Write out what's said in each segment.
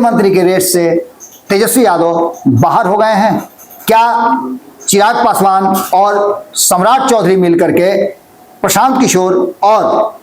मुख्यमंत्री के रेस से तेजस्वी यादव बाहर हो गए हैं? क्या चिराग पासवान और सम्राट चौधरी मिलकर के प्रशांत किशोर और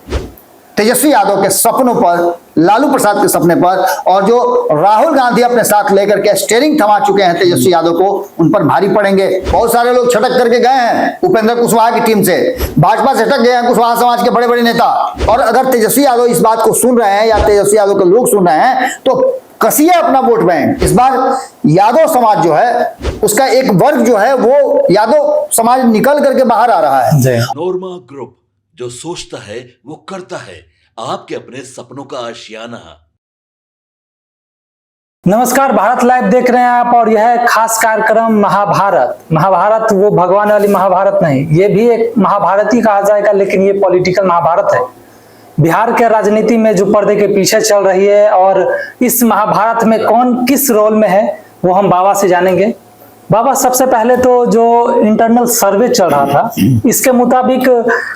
तेजस्वी यादव के सपनों पर, लालू प्रसाद के सपने पर, और जो राहुल गांधी अपने साथ लेकर के स्टीयरिंग थमा चुके हैं तेजस्वी यादव को, उन पर भारी पड़ेंगे? बहुत सारे लोग छटक करके गए हैं उपेंद्र कुशवाहा की टीम से, भाजपा से हटक गए हैं कुशवाहा समाज के बड़े बड़े नेता। और अगर तेजस्वी यादव इस बात को सुन रहे हैं या तेजस्वी यादव के लोग सुन रहे हैं तो कसिए अपना वोट बैंक। इस बार यादव समाज जो है, उसका एक वर्ग जो है वो यादव समाज निकल करके बाहर आ रहा है। नोरमा ग्रुप, जो सोचता है वो करता है, आपके अपने सपनों का आशियाना। नमस्कार, भारत लाइव देख रहे हैं आप, और यह है खास कार्यक्रम महाभारत। महाभारत वो भगवान वाली महाभारत नहीं, ये भी एक महाभारत ही कहा जाएगा, लेकिन ये पॉलिटिकल महाभारत है। बिहार के राजनीति में जो पर्दे के पीछे चल रही है, और इस महाभारत में कौन किस रोल में है वो हम बाबा से जानेंगे। बाबा, सबसे पहले तो जो इंटरनल सर्वे चल रहा था, इसके मुताबिक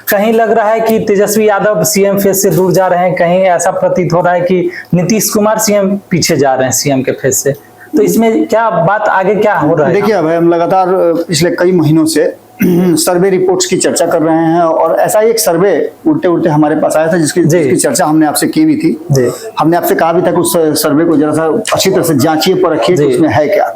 कहीं लग रहा है कि तेजस्वी यादव सीएम फेस से दूर जा रहे हैं, कहीं ऐसा प्रतीत हो रहा है कि नीतीश कुमार सीएम पीछे जा रहे हैं सीएम के फेस से। तो इसमें क्या बात, आगे क्या हो रहा है? देखिए, अब हम लगातार पिछले कई महीनों से सर्वे रिपोर्ट्स की चर्चा कर रहे हैं, और ऐसा एक सर्वे उड़ते उड़ते हमारे पास आया था जिसकी चर्चा हमने आपसे की भी थी। हमने आपसे कहा भी था कि उस सर्वे को जरा सा अच्छी तरह से जांचिए, परखिए कि उसमें है क्या।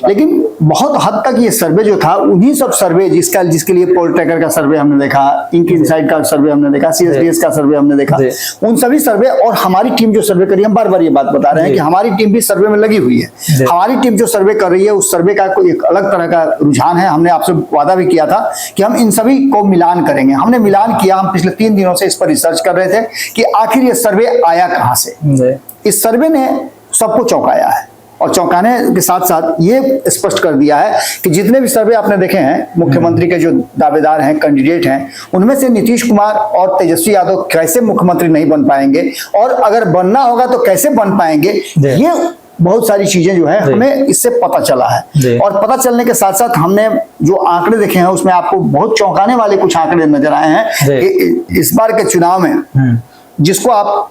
लेकिन बहुत हद तक ये सर्वे जो था, उन्हीं सब सर्वे जिसके लिए पोल ट्रैकर का सर्वे हमने देखा, इंक इनसाइड का सर्वे हमने देखा, CSDS का सर्वे हमने देखा, उन सभी सर्वे और हमारी टीम जो सर्वे करी, हम बार बार ये बात बता रहे हैं कि हमारी टीम भी सर्वे में लगी हुई है। हमारी टीम जो सर्वे कर रही है, उस सर्वे का कोई एक अलग तरह का रुझान है। हमने आपसे वादा भी किया था कि हम इन सभी को मिलान करेंगे। हमने मिलान किया। हम पिछले 3 दिनों से इस पर रिसर्च कर रहे थे कि आखिर ये सर्वे आया कहां से। इस सर्वे ने सबको चौंकाया है, और चौंकाने के साथ साथ ये स्पष्ट कर दिया है कि जितने भी सर्वे आपने देखे हैं, मुख्यमंत्री के जो दावेदार हैं, कैंडिडेट हैं, उनमें से नीतीश कुमार और तेजस्वी यादव कैसे मुख्यमंत्री नहीं बन पाएंगे, और अगर बनना होगा तो कैसे बन पाएंगे, ये बहुत सारी चीजें जो है हमें इससे पता चला है। और पता चलने के साथ साथ हमने जो आंकड़े देखे हैं, उसमें आपको बहुत चौंकाने वाले कुछ आंकड़े नजर आए हैं कि इस बार के चुनाव में जिसको आप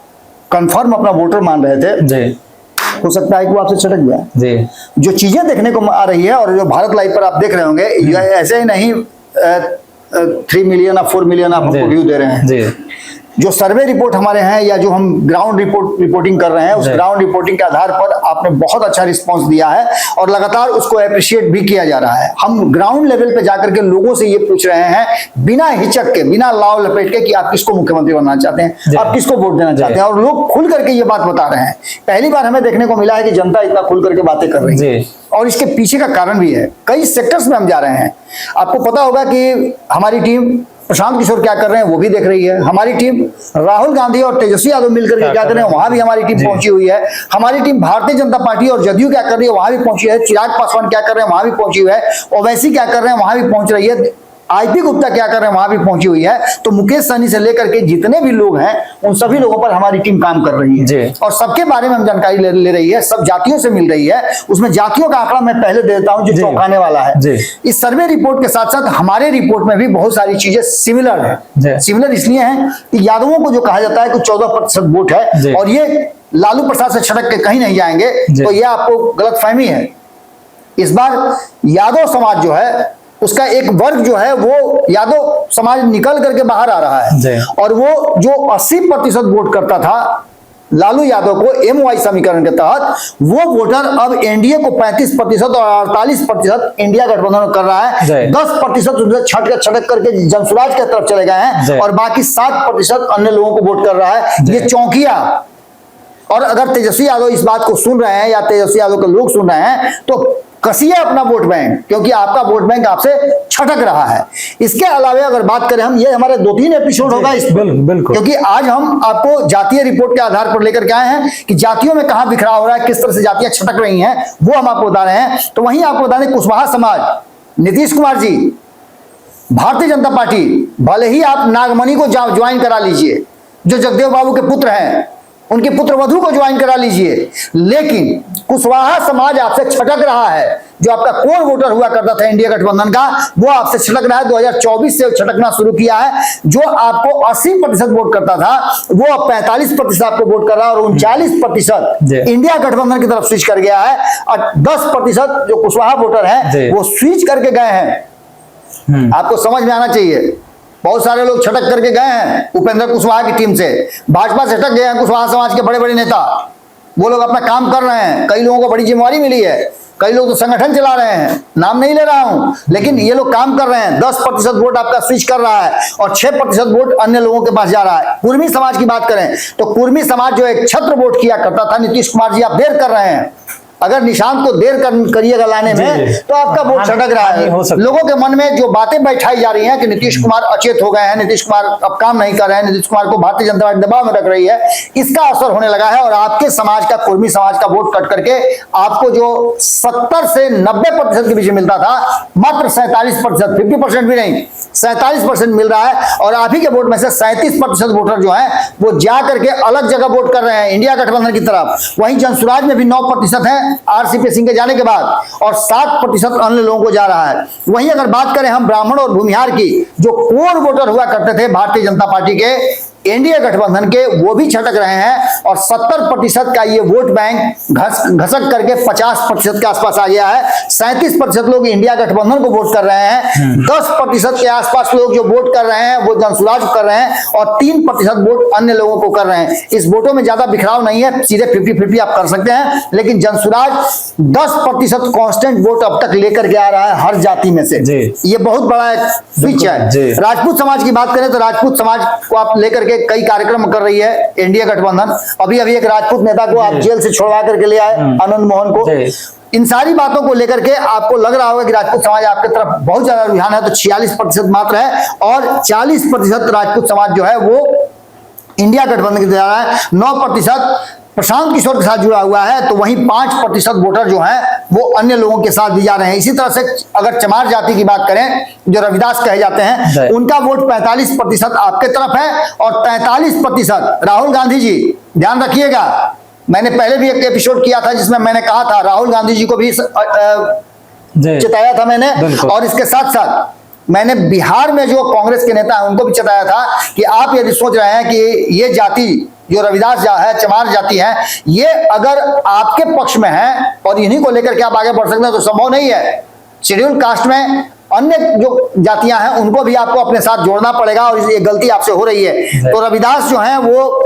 कंफर्म अपना वोटर मान रहे थे, हो सकता है कि वो आपसे छटक गया। जो चीजें देखने को आ रही है, और जो भारत लाइव पर आप देख रहे होंगे, ऐसे ही नहीं 3 मिलियन या 4 मिलियन आपको व्यू दे रहे हैं। जो सर्वे रिपोर्ट हमारे हैं, या जो हम ग्राउंड रिपोर्टिंग कर रहे हैं, उस ग्राउंड रिपोर्टिंग के आधार पर आपने बहुत अच्छा रिस्पांस दिया है, और लगातार उसको अप्रिशिएट भी किया जा रहा है। हम ग्राउंड लेवल पे जाकर के लोगों से ये पूछ रहे हैं, बिना हिचक के, बिना लाव लपेट के, कि आप किसको मुख्यमंत्री बनना चाहते हैं, आप किसको वोट देना चाहते हैं, और लोग खुल करके ये बात बता रहे हैं। पहली बार हमें देखने को मिला है कि जनता इतना खुल करके बातें कर रही है, और इसके पीछे का कारण भी है। कई सेक्टर्स में हम जा रहे हैं। आपको पता होगा कि हमारी टीम प्रशांत किशोर क्या कर रहे हैं वो भी देख रही है। हमारी टीम राहुल गांधी और तेजस्वी यादव मिलकर के क्या कर रहे हैं, वहां भी हमारी टीम पहुंची हुई है। हमारी टीम भारतीय जनता पार्टी और जदयू क्या कर रही है, वहां भी पहुंची है। चिराग पासवान क्या कर रहे हैं, वहां भी पहुंची हुई है। ओवैसी क्या कर रहे हैं, वहां भी पहुंच रही है। IP गुप्ता क्या कर रहे हैं, वहां भी पहुंची हुई है। तो मुकेश सहनी से लेकर के जितने भी लोग हैं, उन सभी लोगों पर हमारी टीम काम कर रही है, और सबके बारे में हम जानकारी ले रही है, सब जातियों से मिल रही है। उसमें जातियों का आंकड़ा मैं पहले दे देता हूं जो चौंकाने वाला है। इस सर्वे रिपोर्ट के साथ साथ हमारे रिपोर्ट में भी बहुत सारी चीजें सिमिलर है। सिमिलर इसलिए है कि यादवों को जो कहा जाता है कि 14% वोट है, और ये लालू प्रसाद से छटक के कहीं नहीं जाएंगे, तो यह आपको गलतफहमी है। इस बार यादव समाज जो है, उसका एक वर्ग जो है वो यादव समाज निकल करके बाहर आ रहा है, और वो जो 80% वोट करता था लालू यादव को MY समीकरण के तहत, वो वोटर अब NDA को 35% और 48% इंडिया गठबंधन कर रहा है। 10% छटक करके जनसुराज की तरफ चले गए हैं, और बाकी 7% अन्य लोगों को वोट कर रहा है। ये चौंकिया। और अगर तेजस्वी यादव इस बात को सुन रहे हैं, या तेजस्वी यादव के लोग सुन रहे हैं, तो कसिए अपना वोट बैंक, क्योंकि आपका वोट बैंक आपसे छटक रहा है। इसके अलावा अगर बात करें हम, ये हमारे 2-3 एपिसोड होगा इस पर, क्योंकि आज हम आपको जातीय रिपोर्ट के आधार पर लेकर के आए हैं कि जातियों में कहां बिखराव हो रहा है, किस तरह से जातियां छटक रही हैं, वो हम आपको बता रहे हैं। तो वहीं आपको बता दें, कुशवाहा समाज, नीतीश कुमार जी, भारतीय जनता पार्टी, भले ही आप नागमणि को ज्वाइन करा लीजिए, जो जगदेव बाबू के पुत्र हैं, उनकी पुत्रवधू को ज्वाइन करा लीजिए। लेकिन कुशवाहा समाज आपसे छटक रहा है। जो आपका कोर वोटर हुआ करता था इंडिया गठबंधन का, वो आपसे छटक रहा है। 2024 से छटकना शुरू किया है। जो आपको 80% वोट करता था, वो अब 45% आपको वोट कर रहा है, और 39% इंडिया गठबंधन की तरफ स्विच कर गया है। और 10% जो कुशवाहा वोटर है वो स्विच करके गए हैं। आपको समझ में आना चाहिए। बहुत सारे लोग छटक करके गए हैं उपेंद्र कुशवाहा की टीम से, भाजपा से छटक गए हैं कुशवाहा समाज के बड़े बड़े नेता। वो लोग अपना काम कर रहे हैं। कई लोगों को बड़ी जिम्मेवारी मिली है, कई लोग तो संगठन चला रहे हैं, नाम नहीं ले रहा हूं, लेकिन ये लोग काम कर रहे हैं। 10% वोट आपका स्विच कर रहा है और 6% वोट अन्य लोगों के पास जा रहा है। कुर्मी समाज की बात करें तो कुर्मी समाज जो एक छत्र वोट किया करता था, नीतीश कुमार जी आप देर कर रहे हैं। अगर निशांत को देर करिएगा लाने में तो आपका वोट छटक रहा है। लोगों के मन में जो बातें बैठाई जा रही हैं कि नीतीश कुमार अचेत हो गए हैं, नीतीश कुमार अब काम नहीं कर रहे हैं, नीतीश कुमार को भारतीय जनता पार्टी दबाव में रख रही है, इसका असर होने लगा है। और आपके समाज का, कुर्मी समाज का वोट कट करके आपको जो 70 से 90% के बीच मिलता था, मात्र 47%, 50% भी नहीं, 47% मिल रहा है। और आप ही के वोट में से 37% वोटर जो है वो जा करके अलग जगह वोट कर रहे हैं इंडिया गठबंधन की तरफ। वहीं जनसुराज में भी 9% है आरसीपी सिंह के जाने के बाद, और 7% अन्य लोगों को जा रहा है। वहीं अगर बात करें हम ब्राह्मण और भूमिहार की, जो कोर वोटर हुआ करते थे भारतीय जनता पार्टी के, एनडीए गठबंधन के, वो भी छटक रहे हैं। और 70% का ये वोट बैंक घसक करके 50% के आसपास आ गया है। 37% लोग इंडिया गठबंधन को वोट कर रहे हैं। 10% के आसपास लोग जो वोट कर रहे हैं वो जनसुराज कर रहे हैं, और 3% वोट अन्य लोगों को कर रहे हैं। इस वोटों में ज्यादा बिखराव नहीं है, सीधे 50-50 आप कर सकते हैं। लेकिन जनसुराज 10% कांस्टेंट वोट अब तक लेकर के आ रहा है हर जाति में से। ये बहुत बड़ा एक स्विच है। राजपूत समाज की बात करें तो राजपूत समाज को आप लेकर कई कार्यक्रम कर रही है इंडिया गठबंधन। अभी एक राजपूत नेता को आप जेल से छोड़वा करके ले आए, आनंद मोहन को। इन सारी बातों को लेकर के आपको लग रहा होगा कि राजपूत समाज आपके तरफ बहुत ज्यादा रुझान है, तो 46% मात्र है। और 40% राजपूत समाज जो है वो इंडिया गठबंधन की जा रहा है। 9% प्रशांत किशोर के साथ जुड़ा हुआ है, तो वहीं 5% वोटर जो हैं वो अन्य लोगों के साथ भी जा रहे हैं। इसी तरह से अगर चमार जाति की बात करें, जो रविदास कहे जाते हैं, उनका वोट 45% आपके तरफ है, और 43% राहुल गांधी जी। ध्यान रखिएगा, मैंने पहले भी एक एपिसोड किया था जिसमें मैंने कहा था राहुल गांधी जी को भी चिताया था मैंने, और इसके साथ साथ मैंने बिहार में जो कांग्रेस के नेता हैं उनको भी चिताया था कि आप यदि सोच रहे हैं कि ये जाति जो रविदास है, चमार जाति है, ये अगर आपके पक्ष में है और इन्हीं को लेकर के आप आगे बढ़ सकते हैं तो संभव नहीं है। शेड्यूल कास्ट में अन्य जो जातियां हैं उनको भी आपको अपने साथ जोड़ना पड़ेगा, और ये गलती आपसे हो रही है। तो रविदास जो है वो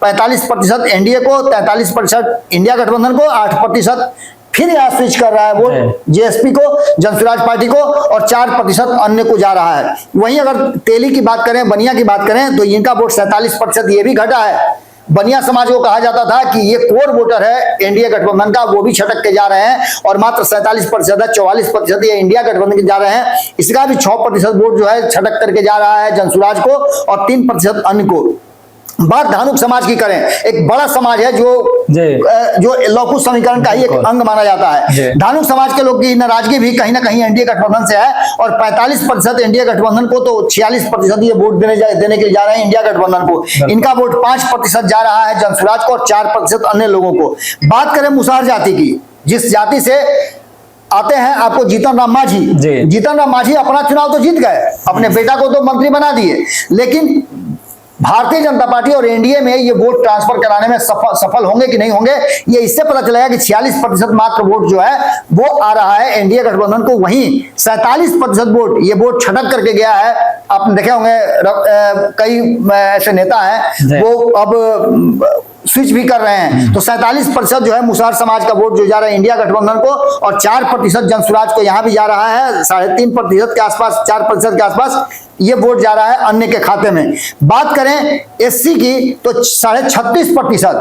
45% एनडीए को, 43% इंडिया गठबंधन को, 8% फिर यहाँ स्विच कर रहा है वोट जेएसपी को, जनसुराज पार्टी को, और 4% अन्य को जा रहा है। वहीं अगर तेली की बात करें, बनिया की बात करें, तो इनका वोट 47%, ये भी घटा है। बनिया समाज को कहा जाता था कि ये कोर वोटर है एनडीए गठबंधन का, वो भी छटक के जा रहे हैं, और मात्र 47% है। 44% ये इंडिया गठबंधन के जा रहे हैं। इसका भी 6% वोट जो है छटक करके जा रहा है जनसुराज को, और 3% अन्य को। बात धानुक समाज की करें, एक बड़ा समाज है जो लौकुश समीकरण का ही एक अंग माना जाता है। धानुक समाज के लोग की नाराजगी भी कहीं ना कहीं एनडीए गठबंधन से है, और 45% एनडीए गठबंधन को, तो 46% ये वोट देने के लिए जा रहे हैं इंडिया गठबंधन को। इनका वोट 5% जा रहा है जनसुराज को, और 4% अन्य लोगों को। बात करें मुसहर जाति की, जिस जाति से आते हैं आपको जीतन राम मांझी। जीतन राम मांझी अपना चुनाव तो जीत गए, अपने बेटा को तो मंत्री बना दिए, लेकिन भारतीय जनता पार्टी और एनडीए में ये वोट ट्रांसफर कराने में सफल होंगे कि नहीं होंगे, ये इससे पता चलेगा कि 46% मात्र वोट जो है वो आ रहा है एनडीए गठबंधन को। वहीं 47% वोट, ये वोट छटक करके गया है। आपने देखे होंगे कई ऐसे नेता हैं वो अब स्विच भी कर रहे हैं। तो 47% जो है मुसहर समाज का वोट जो जा रहा है इंडिया गठबंधन को, और 4% जनसुराज को यहाँ भी जा रहा है। 3.5% के आसपास, 4% के आसपास ये वोट जा रहा है अन्य के खाते में। बात करें एससी की तो 36.5%,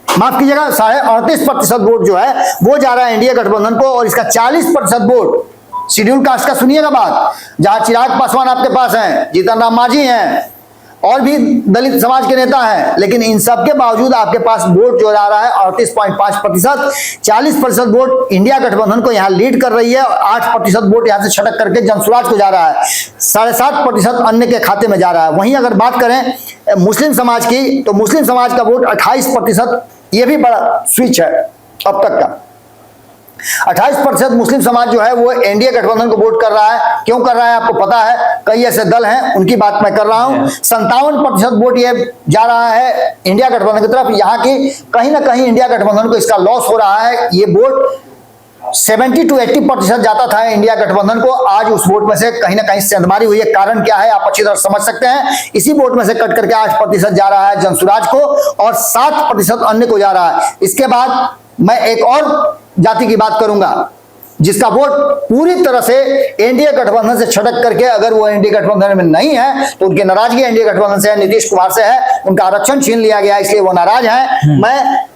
माफ कीजिएगा 38.5% वोट जो है वो जा रहा है इंडिया गठबंधन को, और इसका 40% वोट शेड्यूल कास्ट का। सुनिएगा बात, जहां चिराग पासवान आपके पास हैं, जीतन राम मांझी हैं, और भी दलित समाज के नेता हैं, लेकिन इन सब के बावजूद आपके पास वोट जो जा रहा है 38.5%, 40% वोट इंडिया गठबंधन को यहाँ लीड कर रही है, 8% वोट यहाँ से छटक करके जनसुराज को जा रहा है, 7.5% अन्य के खाते में जा रहा है। वहीं अगर बात करें मुस्लिम समाज की, तो मुस्लिम समाज का वोट 28%, ये भी बड़ा स्विच है अब तक का। 28% मुस्लिम समाज जो है वो एनडीए गठबंधन को वोट कर रहा है। क्यों कर रहा है आपको पता है, कई ऐसे दल हैं, उनकी बात मैं कर रहा हूं। 57% वोट ये जा रहा है इंडिया गठबंधन की तरफ। यहाँ की कहीं ना कहीं इंडिया गठबंधन को इसका लॉस हो रहा है। ये वोट 70 to 80% जाता था इंडिया गठबंधन को, आज उस वोट में से कहीं ना कहीं सेंधमारी हुई है। कारण क्या है आप अच्छी तरह समझ सकते हैं। इसी वोट में से कट करके 8% जा रहा है जनसुराज को और 7% अन्य को जा रहा है। इसके बाद मैं एक और जाति की बात करूंगा जिसका वोट पूरी तरह से एनडीए गठबंधन से छटक करके, अगर वो एनडीए गठबंधन में नहीं है तो उनकी नाराजगी एनडीए गठबंधन से है, नीतीश कुमार से है। उनका आरक्षण छीन लिया गया इसलिए वो नाराज है। मैं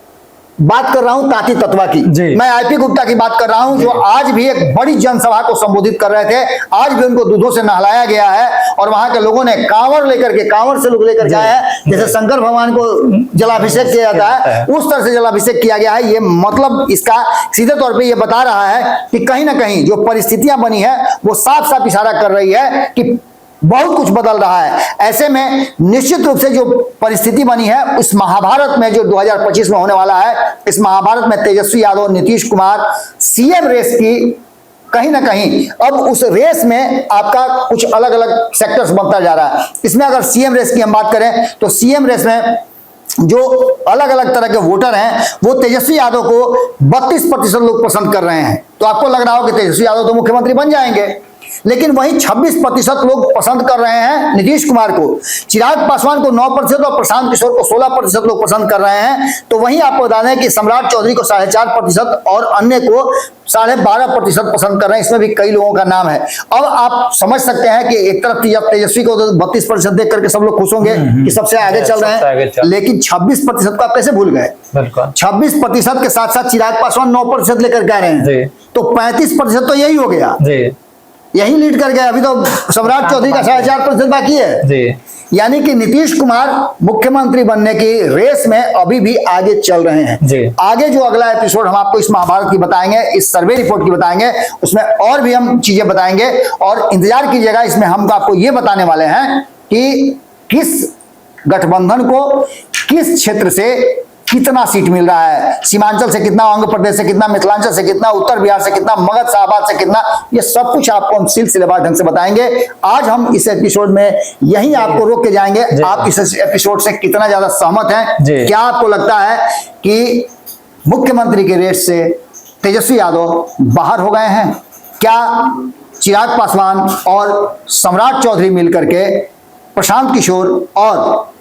बात कर रहा हूं ताती तत्वा की, मैं आईपी गुप्ता की बात कर रहा हूं, जो आज भी एक बड़ी जनसभा को संबोधित कर रहे थे। आज भी उनको दूधों से नहलाया गया है और वहां के लोगों ने कांवर से लोग लेकर के आए हैं। जैसे शंकर भगवान को जलाभिषेक किया जाता है, उस तरह से जलाभिषेक किया गया है। ये मतलब इसका सीधे तौर पे ये बता रहा है कि कहीं ना कहीं जो परिस्थितियां बनी है वो साफ साफ इशारा कर रही है कि बहुत कुछ बदल रहा है। ऐसे में निश्चित रूप से जो परिस्थिति बनी है उस महाभारत में जो 2025 में होने वाला है, इस महाभारत में तेजस्वी यादव, नीतीश कुमार सीएम रेस की कहीं ना कहीं अब उस रेस में आपका कुछ अलग अलग सेक्टर्स बनता जा रहा है। इसमें अगर सीएम रेस की हम बात करें तो सीएम रेस में जो अलग अलग तरह के वोटर हैं वो तेजस्वी यादव को 32% लोग पसंद कर रहे हैं। तो आपको लग रहा हो कि तेजस्वी यादव तो मुख्यमंत्री बन जाएंगे, लेकिन वहीं 26% लोग पसंद कर रहे हैं नीतीश कुमार को। चिराग पासवान को 9% और प्रशांत किशोर को 16% लोग पसंद कर रहे हैं। तो वहीं आपको बता दें कि सम्राट चौधरी को 4.5% और अन्य को 12.5% पसंद कर रहे हैं। इसमें भी कई लोगों का नाम है। अब आप समझ सकते हैं कि एक तरफ तेजस्वी को तो 32% देख करके सब लोग खुश होंगे कि सबसे आगे चल रहे हैं, लेकिन 26% को आप कैसे भूल गए? 26% के साथ साथ चिराग पासवान 9% लेकर के आ रहे हैं, तो 35% तो यही हो गया, यही लीड कर गया। अभी तो सम्राट चौधरी का 4.5% बाकी है। यानी कि नीतीश कुमार मुख्यमंत्री बनने की रेस में अभी भी आगे चल रहे हैं। आगे जो अगला एपिसोड हम आपको इस महाभारत की बताएंगे, इस सर्वे रिपोर्ट की बताएंगे, उसमें और भी हम चीजें बताएंगे और इंतजार कीजिएगा। इसमें हम आपको ये बताने वाले हैं कि किस गठबंधन को किस क्षेत्र से कितना सीट मिल रहा है, सीमांचल से कितना, आंध्र प्रदेश से कितना, मिथिलांचल से कितना, उत्तर बिहार से कितना, मगध शाहबाद से कितना, ये सब कुछ आपको हम सिलसिलेवार ढंग से बताएंगे। आज हम इस एपिसोड में यहीं आपको रोक के जाएंगे। आप इस एपिसोड से कितना ज्यादा सहमत हैं? क्या आपको लगता है कि मुख्यमंत्री के रेस से तेजस्वी यादव बाहर हो गए हैं? क्या चिराग पासवान और सम्राट चौधरी मिलकर के प्रशांत किशोर और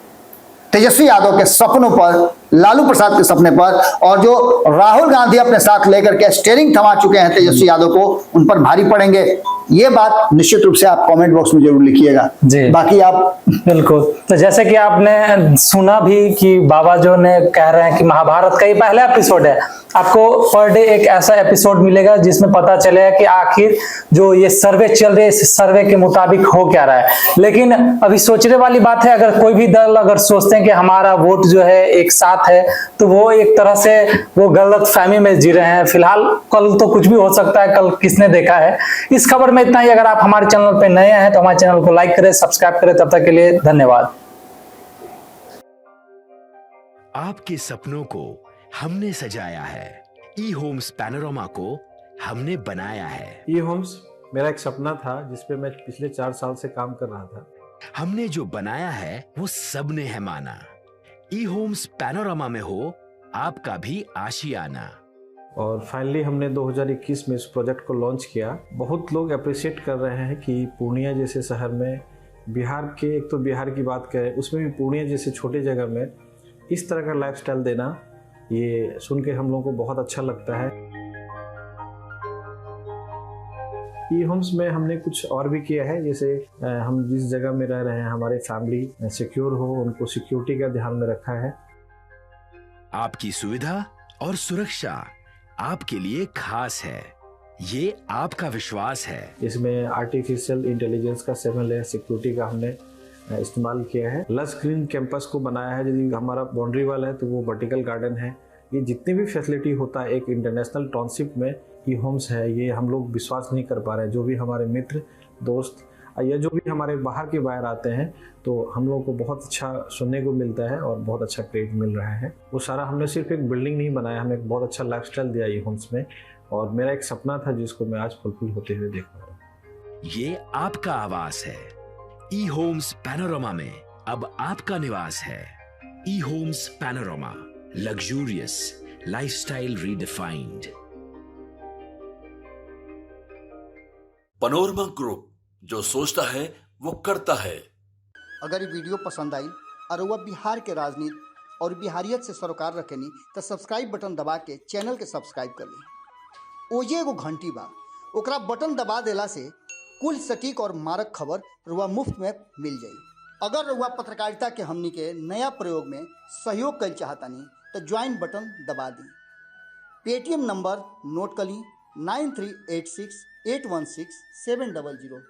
तेजस्वी यादव के सपनों पर, लालू प्रसाद के सपने पर, और जो राहुल गांधी अपने साथ लेकर के स्टीयरिंग थमा चुके हैं तेजस्वी यादव को, उन पर भारी पड़ेंगे? ये बात निश्चित रूप से आप कमेंट बॉक्स में जरूर लिखिएगा। बाकी आप बिल्कुल, तो जैसे कि आपने सुना भी कि बाबा जो ने कह रहे हैं कि महाभारत का ये पहला एपिसोड है। आपको पर डे एक ऐसा एपिसोड मिलेगा जिसमें पता चलेगा कि आखिर जो ये सर्वे चल रहे इस सर्वे के मुताबिक हो क्या रहा है। लेकिन अभी सोचने वाली बात है, अगर कोई भी दल अगर सोचते हैं कि हमारा वोट जो है एक साथ है, तो वो एक तरह से वो गलत फहमी में जी रहे हैं। फिलहाल कल तो कुछ भी हो सकता है, कल किसने देखा है। इस खबर में इतना ही। अगर आप हमारे चैनल पे नए हैं तो हमारे चैनल को लाइक करें, सब्सक्राइब करें। तब तक के लिए धन्यवाद। आपके सपनों को हमने सजाया है, ई होम्स पैनोरामा को हमने बनाया है। ई होम्स मेरा एक सपना था जिसपे मैं पिछले 4 साल से काम कर रहा था। हमने जो बनाया है वो सबने है माना। ई होम्स पैनोरामा में हो आपका भी आशियाना। और फाइनली हमने 2021 में इस प्रोजेक्ट को लॉन्च किया। बहुत लोग अप्रिशिएट कर रहे हैं कि पूर्णिया जैसे शहर में, बिहार के, एक तो बिहार की बात करें उसमें भी पूर्णिया जैसे छोटे जगह में इस तरह का लाइफस्टाइल देना, ये सुन के हम लोगों को बहुत अच्छा लगता है। ई होम्स में हमने कुछ और भी किया है, जैसे हम जिस जगह में रह रहे हैं हमारे फैमिली सिक्योर हो, उनको सिक्योरिटी का ध्यान में रखा है। आपकी सुविधा और सुरक्षा आपके लिए खास है, ये आपका विश्वास है। इसमें आर्टिफिशियल इंटेलिजेंस का 7 लेयर सिक्योरिटी का हमने इस्तेमाल किया है। लस ग्रीन कैंपस को बनाया है। यदि हमारा बाउंड्री वाल है तो वो वर्टिकल गार्डन है। ये जितनी भी फैसिलिटी होता है एक इंटरनेशनल टाउनशिप में, ई होम्स है, ये हम लोग विश्वास नहीं कर पा रहे हैं। जो भी हमारे मित्र दोस्त या जो भी हमारे बाहर के बाहर आते हैं तो हम लोगों को बहुत अच्छा सुनने को मिलता है और बहुत अच्छा क्रेडिट मिल रहा है। वो सारा हमने सिर्फ एक बिल्डिंग नहीं बनाया, हमें एक बहुत अच्छा लाइफस्टाइल दिया ई होम्स में, और मेरा एक सपना था जिसको मैं आज फुलफिल होते हुए देख पा रहा हूँ। ये आपका आवास है। ई होम्स पैनोरामा में अब आपका निवास है। E homes Panorama, luxurious lifestyle redefined. Panorama group, जो सोचता है वो करता है। अगर ये वीडियो पसंद आई और वह बिहार के राजनीति और बिहारियत से सरोकार रखेनी तो सब्सक्राइब बटन दबा के चैनल के सब्सक्राइब कर ली। ओजे एगो घंटी बा, ओकरा बटन दबा देला से कुल सटीक और मारक खबर रुआ मुफ्त में मिल जाई। अगर रुआ पत्रकारिता के हमनी के नया प्रयोग में सहयोग कर चाहतानी तो ज्वाइन बटन दबा दी। पेटीएम नंबर नोट कर ली 9386816700।